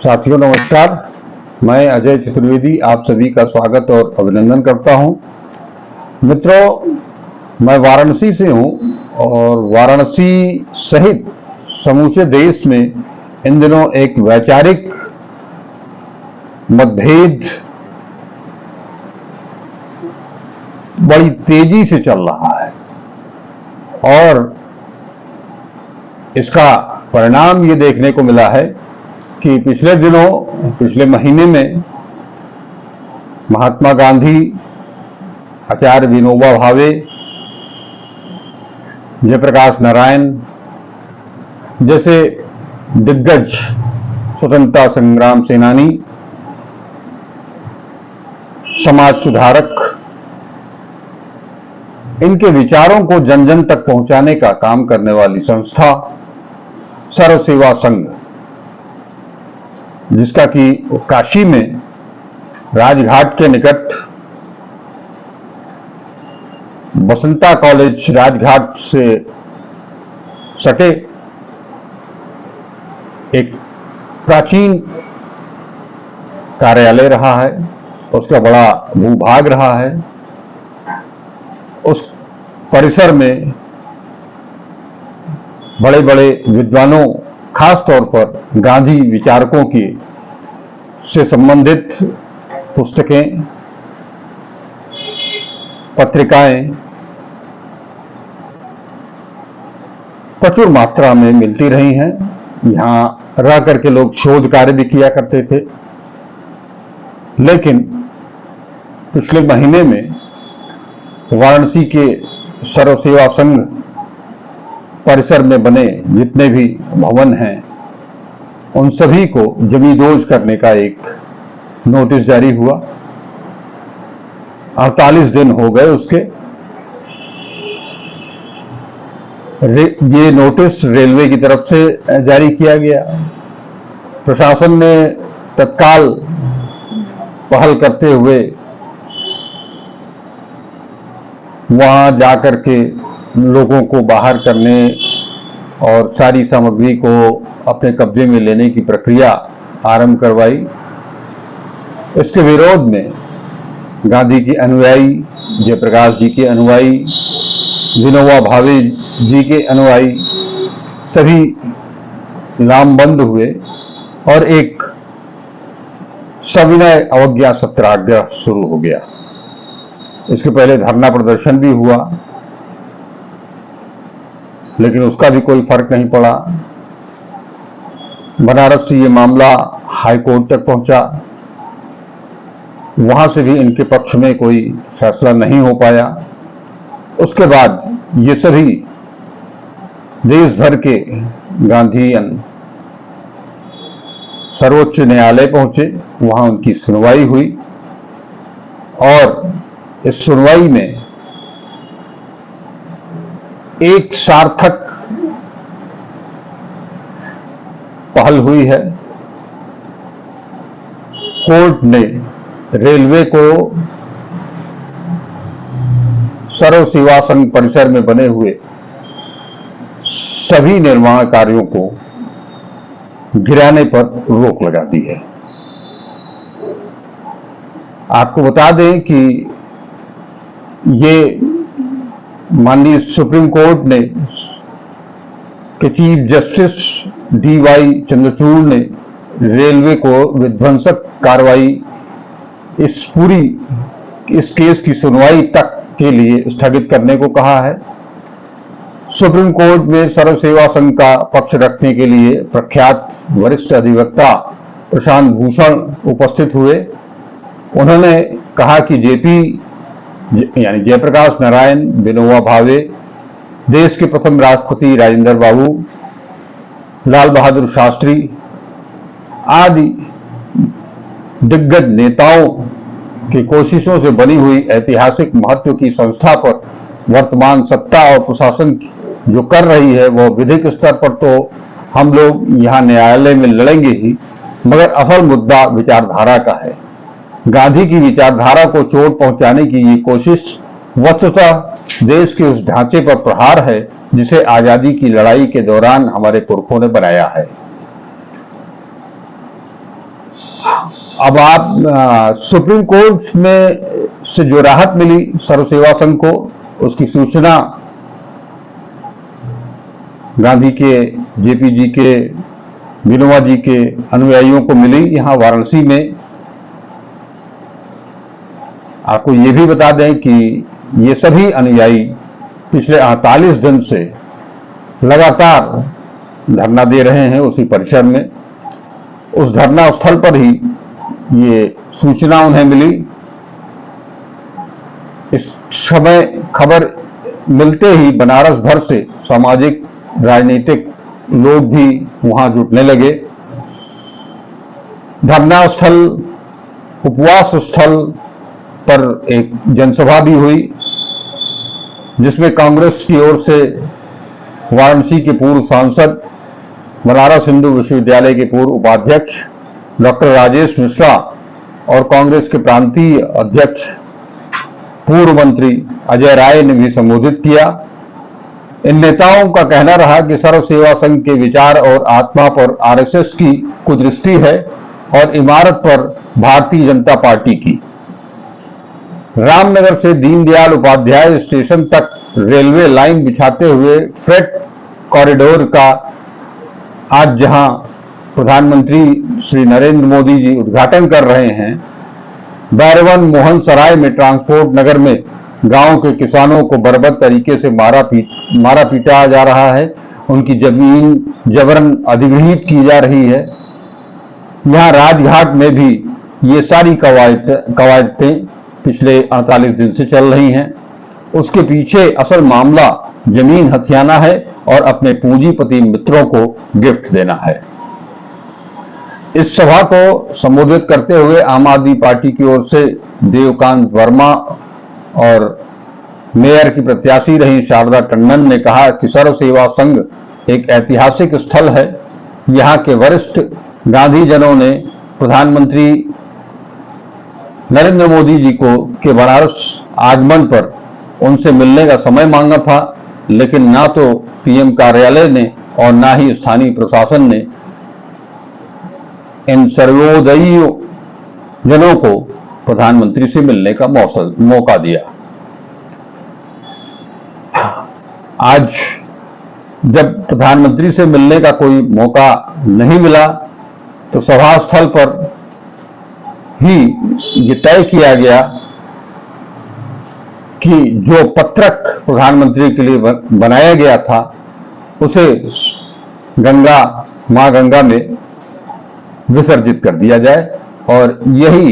साथियों नमस्कार। मैं अजय चतुर्वेदी आप सभी का स्वागत और अभिनंदन करता हूं। मित्रों, मैं वाराणसी से हूं और वाराणसी सहित समूचे देश में इन दिनों एक वैचारिक मतभेद बड़ी तेजी से चल रहा है और इसका परिणाम ये देखने को मिला है कि पिछले महीने में महात्मा गांधी, आचार्य विनोबा भावे, जयप्रकाश नारायण जैसे दिग्गज स्वतंत्रता संग्राम सेनानी, समाज सुधारक, इनके विचारों को जन जन तक पहुंचाने का काम करने वाली संस्था सर्व सेवा संघ, जिसका कि काशी में राजघाट के निकट बसंता कॉलेज राजघाट से सटे एक प्राचीन कार्यालय रहा है, उसका बड़ा भूभाग रहा है। उस परिसर में बड़े बड़े विद्वानों, खास तौर पर गांधी विचारकों की से संबंधित पुस्तकें, पत्रिकाएं प्रचुर मात्रा में मिलती रही हैं। यहां रह करके लोग शोध कार्य भी किया करते थे। लेकिन पिछले महीने में वाराणसी के सर्व सेवा संघ परिसर में बने जितने भी भवन हैं, उन सभी को जमींदोज करने का एक नोटिस जारी हुआ। 48 दिन हो गए उसके। ये नोटिस रेलवे की तरफ से जारी किया गया। प्रशासन ने तत्काल पहल करते हुए वहां जाकर के लोगों को बाहर करने और सारी सामग्री को अपने कब्जे में लेने की प्रक्रिया आरंभ करवाई। इसके विरोध में गांधी के अनुयायी, जयप्रकाश जी के अनुयायी, विनोबा भावे जी के अनुयायी सभी लामबंद हुए और एक सविनय अवज्ञा सत्याग्रह शुरू हो गया। इसके पहले धरना प्रदर्शन भी हुआ, लेकिन उसका भी कोई फर्क नहीं पड़ा। बनारस से ये मामला हाई कोर्ट तक पहुंचा, वहां से भी इनके पक्ष में कोई फैसला नहीं हो पाया। उसके बाद ये सभी देश भर के गांधीयन सर्वोच्च न्यायालय पहुंचे, वहां उनकी सुनवाई हुई और इस सुनवाई में एक सार्थक पहल हुई है। कोर्ट ने रेलवे को सर्व सेवा संघ परिसर में बने हुए सभी निर्माण कार्यों को गिराने पर रोक लगा दी है। आपको बता दें कि ये माननीय सुप्रीम कोर्ट ने के चीफ जस्टिस डी.वाई. चंद्रचूड़ ने रेलवे को विध्वंसक कार्रवाई इस केस की सुनवाई तक के लिए स्थगित करने को कहा है। सुप्रीम कोर्ट में सर्व सेवा संघ का पक्ष रखने के लिए प्रख्यात वरिष्ठ अधिवक्ता प्रशांत भूषण उपस्थित हुए। उन्होंने कहा कि यानी जयप्रकाश नारायण, विनोबा भावे, देश के प्रथम राष्ट्रपति राजेंद्र बाबू, लाल बहादुर शास्त्री आदि दिग्गज नेताओं की कोशिशों से बनी हुई ऐतिहासिक महत्व की संस्था पर वर्तमान सत्ता और प्रशासन जो कर रही है, वह विधिक स्तर पर तो हम लोग यहां न्यायालय में लड़ेंगे ही, मगर असल मुद्दा विचारधारा का है। गांधी की विचारधारा को चोट पहुंचाने की ये कोशिश वस्तुतः देश के उस ढांचे पर प्रहार है जिसे आजादी की लड़ाई के दौरान हमारे पुरखों ने बनाया है। अब आप सुप्रीम कोर्ट में से जो राहत मिली सर्व सेवा संघ को, उसकी सूचना गांधी के, जेपी जी के, विनोबा जी के अनुयायियों को मिली यहां वाराणसी में। आपको ये भी बता दें कि ये सभी अनुयायी पिछले 48 दिन से लगातार धरना दे रहे हैं उसी परिसर में। उस धरना स्थल पर ही ये सूचना उन्हें मिली। इस समय खबर मिलते ही बनारस भर से सामाजिक राजनीतिक लोग भी वहां जुटने लगे। धरना स्थल, उपवास स्थल पर एक जनसभा भी हुई, जिसमें कांग्रेस की ओर से वाराणसी के पूर्व सांसद, बनारस हिंदू विश्वविद्यालय के पूर्व उपाध्यक्ष डॉक्टर राजेश मिश्रा और कांग्रेस के प्रांतीय अध्यक्ष पूर्व मंत्री अजय राय ने भी संबोधित किया। इन नेताओं का कहना रहा कि सर्व सेवा संघ के विचार और आत्मा पर आरएसएस की कुदृष्टि है और इमारत पर भारतीय जनता पार्टी की। रामनगर से दीनदयाल उपाध्याय स्टेशन तक रेलवे लाइन बिछाते हुए फ्रेट कॉरिडोर का आज जहां प्रधानमंत्री श्री नरेंद्र मोदी जी उद्घाटन कर रहे हैं, बैरवन मोहन सराय में ट्रांसपोर्ट नगर में गांव के किसानों को बर्बर तरीके से मारा पीटा जा रहा है, उनकी जमीन जबरन अधिग्रहित की जा रही है। यहां राजघाट में भी ये सारी कवायदें पिछले 48 दिन से चल रही हैं। उसके पीछे असल मामला जमीन हथियाना है और अपने पूंजीपति मित्रों को गिफ्ट देना है। इस सभा को संबोधित करते हुए आम आदमी पार्टी की ओर से देवकांत वर्मा और मेयर की प्रत्याशी रही शारदा टंडन ने कहा कि सर्व सेवा संघ एक ऐतिहासिक स्थल है। यहाँ के वरिष्ठ गांधीजनों ने प्रधानमंत्री नरेंद्र मोदी जी को के बनारस आगमन पर उनसे मिलने का समय मांगा था, लेकिन ना तो पीएम कार्यालय ने और ना ही स्थानीय प्रशासन ने इन सर्वोदयी जनों को प्रधानमंत्री से मिलने का मौका दिया। आज जब प्रधानमंत्री से मिलने का कोई मौका नहीं मिला तो सभा स्थल पर ही ये तय किया गया कि जो पत्रक प्रधानमंत्री के लिए बनाया गया था उसे मां गंगा में विसर्जित कर दिया जाए, और यही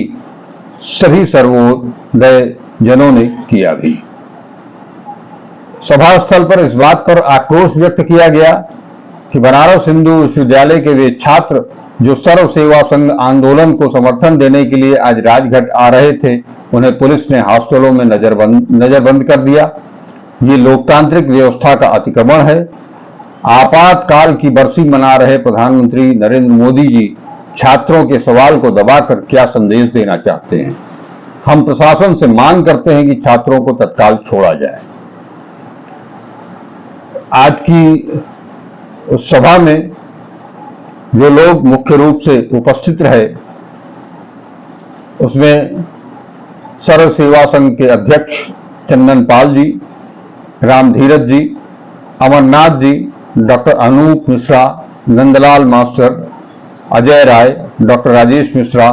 सभी सर्वोदय जनों ने किया भी। सभा स्थल पर इस बात पर आक्रोश व्यक्त किया गया कि बनारस हिंदू विश्वविद्यालय के वे छात्र जो सर्व सेवा संघ आंदोलन को समर्थन देने के लिए आज राजघाट आ रहे थे, उन्हें पुलिस ने हॉस्टलों में नजरबंद कर दिया। ये लोकतांत्रिक व्यवस्था का अतिक्रमण है। आपातकाल की बरसी मना रहे प्रधानमंत्री नरेंद्र मोदी जी छात्रों के सवाल को दबाकर क्या संदेश देना चाहते हैं। हम प्रशासन से मांग करते हैं कि छात्रों को तत्काल छोड़ा जाए। आज की उस सभा में जो लोग मुख्य रूप से उपस्थित रहे, उसमें सर्व सेवा संघ के अध्यक्ष चंदन पाल जी, राम धीरज जी, Amarnath ji, doctor Anoop Mishra, Nandlal master, Ajay Rai, doctor Rajesh Mishra,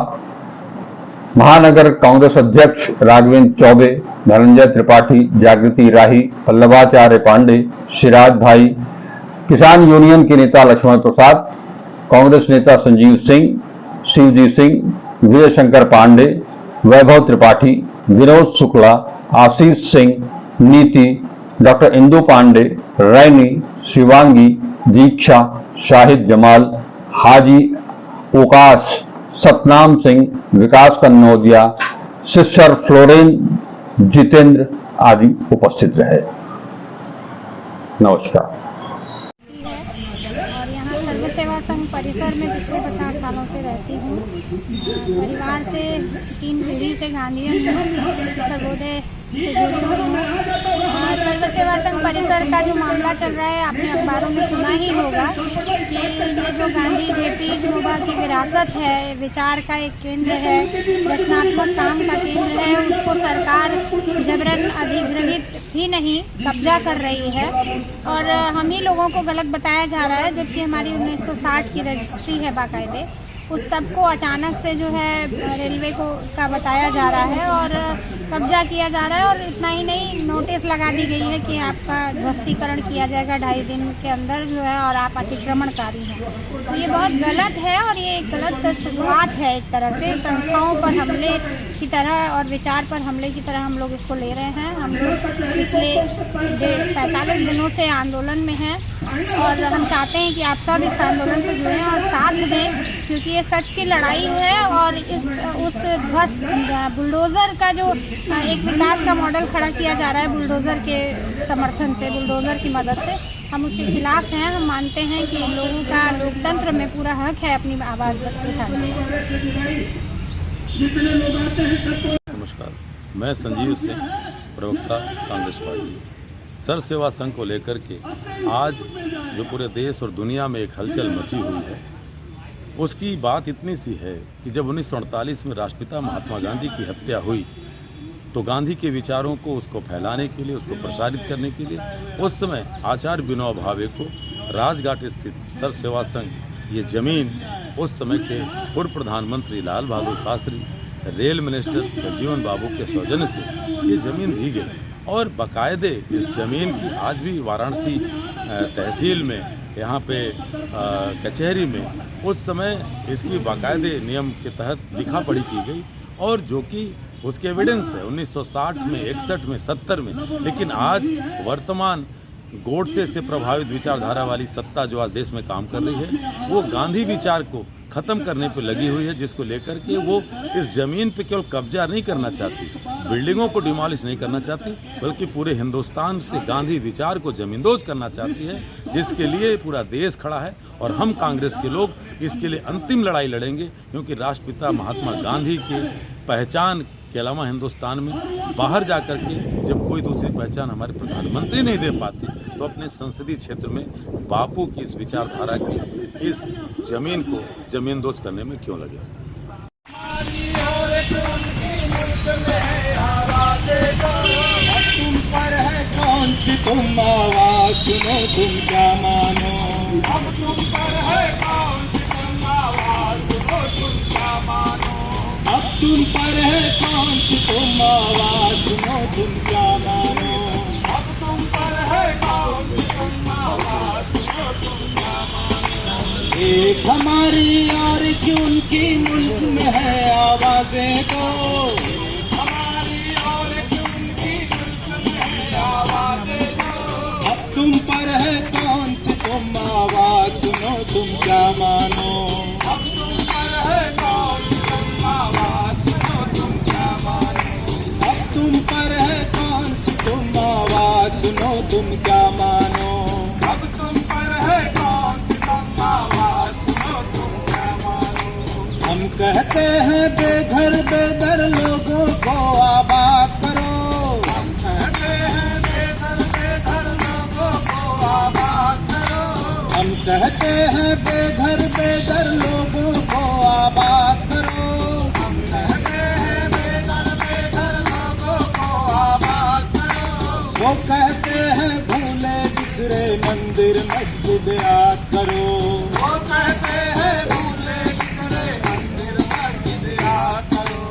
महानगर कांग्रेस अध्यक्ष राघवेंद्र चौबे, धनंजय त्रिपाठी, जागृति राही, पल्लवाचार्य पांडे, सिराज भाई, किसान यूनियन के नेता लक्ष्मण प्रसाद, कांग्रेस नेता संजीव सिंह, शिवजी सिंह, विजय शंकर पांडे, वैभव त्रिपाठी, विनोद शुक्ला, आशीष सिंह, नीति, डॉक्टर इंदु पांडे, रैनी, शिवांगी, दीक्षा, शाहिद जमाल, हाजी ओकाश, सतनाम सिंह, विकास कन्नौजिया, सिस्टर फ्लोरेन, जितेंद्र आदि उपस्थित रहे। नमस्कार। और यहाँ सर्व सेवा संघ परिसर में पिछले 50 सालों से रहती हूँ। परिवार से 3 पीढ़ी से गांधीयन सर्वोदय से जुड़ी हुई हूँ। सर्व सेवा संघ परिसर का जो मामला चल रहा है, आपने अखबारों में सुना ही होगा कि ये जो गांधी जेपी विनोबा की विरासत है, विचार का एक केंद्र है, रचनात्मक काम का केंद्र है, उसको सरकार जबरन अधिग्रहित ही नहीं कब्जा कर रही है और हम ही लोगों को गलत बताया जा रहा है, जबकि हमारी 1960 की रजिस्ट्री है बाकायदे। उस सबको अचानक से जो है रेलवे का बताया जा रहा है और कब्जा किया जा रहा है और इतना ही नहीं, नोटिस लगा दी गई है कि आपका ध्वस्तीकरण किया जाएगा 2.5 दिन के अंदर जो है और आप अतिक्रमणकारी हैं। तो ये बहुत गलत है और ये एक गलत शुरुआत है, एक तरह से संस्थाओं पर हमले की तरह और विचार पर हमले की तरह हम लोग इसको ले रहे हैं। हम लोग पिछले 47 दिनों से आंदोलन में हैं और हम चाहते हैं कि आप सब इस आंदोलन से जुड़ें और साथ दें, क्योंकि ये सच की लड़ाई है और उस ध्वस्त बुलडोज़र का जो एक विकास का मॉडल खड़ा किया जा रहा है बुलडोज़र के समर्थन से, बुलडोज़र की मदद से, हम उसके खिलाफ हैं। हम मानते हैं कि लोगों का लोकतंत्र में पूरा हक है अपनी आवाज़ उठाने का। नमस्कार, मैं संजीव सिंह, प्रवक्ता कांग्रेस पार्टी। सर्व सेवा संघ को लेकर के आज जो पूरे देश और दुनिया में एक हलचल मची हुई है, उसकी बात इतनी सी है कि जब 1948 में राष्ट्रपिता महात्मा गांधी की हत्या हुई तो गांधी के विचारों को उसको फैलाने के लिए, उसको प्रसारित करने के लिए उस समय आचार्य विनोबा भावे को राजघाट स्थित सर्व सेवा संघ ये ज़मीन उस समय के पूर्व प्रधानमंत्री लाल बहादुर शास्त्री, रेल मिनिस्टर जगजीवन बाबू के सौजन्य से ये ज़मीन दी गई और बाकायदे इस ज़मीन की आज भी वाराणसी तहसील में, यहाँ पे कचहरी में उस समय इसकी बाकायदे नियम के तहत लिखा पढ़ी की गई और जो कि उसके एविडेंस है 1960 में, 61 में, 70 में। लेकिन आज वर्तमान गोडसे से प्रभावित विचारधारा वाली सत्ता जो आज देश में काम कर रही है, वो गांधी विचार को ख़त्म करने पे लगी हुई है, जिसको लेकर के वो इस ज़मीन पे केवल कब्जा नहीं करना चाहती, बिल्डिंगों को डिमॉलिश नहीं करना चाहती, बल्कि पूरे हिंदुस्तान से गांधी विचार को ज़मींदोज करना चाहती है, जिसके लिए पूरा देश खड़ा है। और हम कांग्रेस के लोग इसके लिए अंतिम लड़ाई लड़ेंगे, क्योंकि राष्ट्रपिता महात्मा गांधी की पहचान के अलावा हिंदुस्तान में बाहर जा कर के जब कोई दूसरी पहचान हमारे प्रधानमंत्री नहीं दे पाते, तो अपने संसदीय क्षेत्र में बापू की इस विचारधारा की इस ज़मीन को ज़मींदोज करने में क्यों लगे। तुम पर है कौन सी तुम आवाज सुनो, तुम क्या मानो। अब तुम पर है कौन सी तुम आवाज सुनो, तुम क्या मानो। अब तुम पर है कौन सी तुम आवाज सुनो, तुम क्या मानो। अब तुम पर है कौन सी तुम आवाज सुनो, तुम क्या मानो। एक हमारी और कि उनकी मुल्क में है आवाजें तो, हमारी और कि उनकी मुल्क में है आवाजें तो। अब तुम पर है कौन सी तुम आवाज सुनो, तुम क्या मानो। अब तुम पर है कौन सी तुम आवाज सुनो, तुम क्या मानो। अब तुम पर है कौन सी तुम आवाज सुनो, तुम क्या मानो। अब तुम पर है कौन सी तुम आवाज सुनो, तुम क्या मानो। हम कहते हैं बेघर बेदर लोगों को आबाद करो। हम कहते हैं बेघर बेदर लोगों को आबाद करो। हम कहते हैं बेघर बेदर लोगों को आबाद करो। हम कहते हैं बेघर बेदर लोगों को आबाद करो। वो कहते हैं भूले बिसरे मंदिर मस्जिद याद करो। वो कहते हैं भूले बिसरे मंदिर मस्जिद याद करो।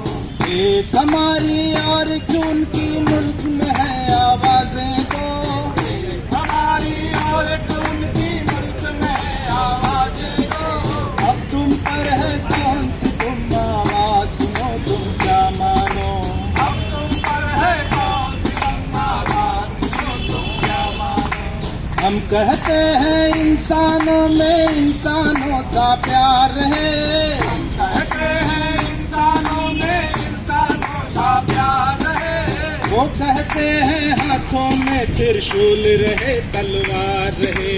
एक हमारी और कि उनकी मुल्क में है आवाजें तो, हमारी और कि उनकी मुल्क में है आवाजें तो। अब तुम पर है कौन सी तुम आवाज सुनो, तुम क्या मानो। अब तुम पर है कौन सी तुम आवाज सुनो, तुम क्या मानो। हम कहते हैं इंसानों में इंसानों सा प्यार रहे। हम कहते हैं इंसानों में इंसानों सा प्यार रहे। वो कहते हैं हाथों में त्रिशूल रहे, तलवार रहे।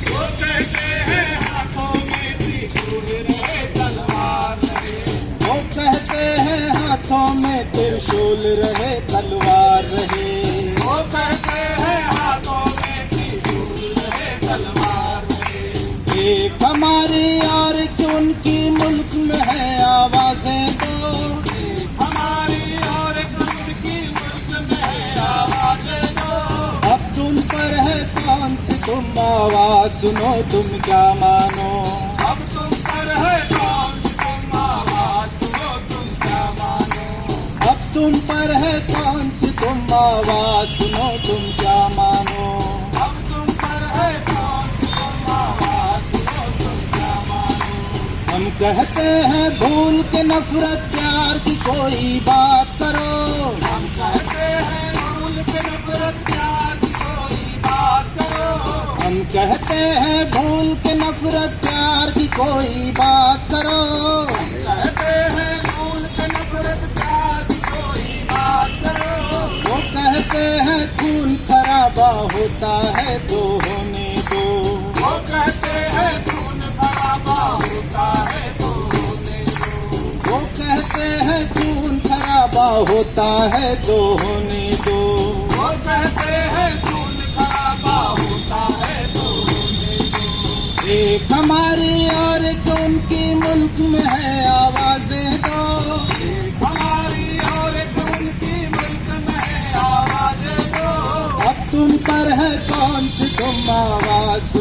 वो कहते हैं हाथों में त्रिशूल रहे, तलवार रहे। वो कहते हैं हाथों में त्रिशूल रहे, तलवार रहे। वो कहते हैं आवाज सुनो तुम क्या मानो। अब तुम पर है कौन सी तुम आवाज सुनो तुम क्या मानो। अब तुम पर है कौन सी तुम आवाज सुनो तुम क्या मानो। अब तुम पर है कौन सी तुम आवाज सुनो तुम क्या मानो। हम कहते हैं भूल के नफरत प्यार की कोई बात करो। हम कहते हैं भूल के नफरत प्यार की कोई बात करो। हम कहते हैं भूल के नफरत प्यार की कोई बात करो। हम कहते हैं भूल के नफरत प्यार की कोई बात करो। वो कहते हैं खून खराबा होता है तो होने दो। वो कहते हैं खून खराबा होता है तो होने दो। वो कहते हैं खून खराबा होता है तो होने दो। वो कहते हैं खून खराबा होता है तो होने दो। एक हमारी और एक उनकी मुल्क में है आवाजें दो। एक हमारी और एक उनकी मुल्क में है आवाजें दो। अब तुम पर है कौन सी तुम आवाज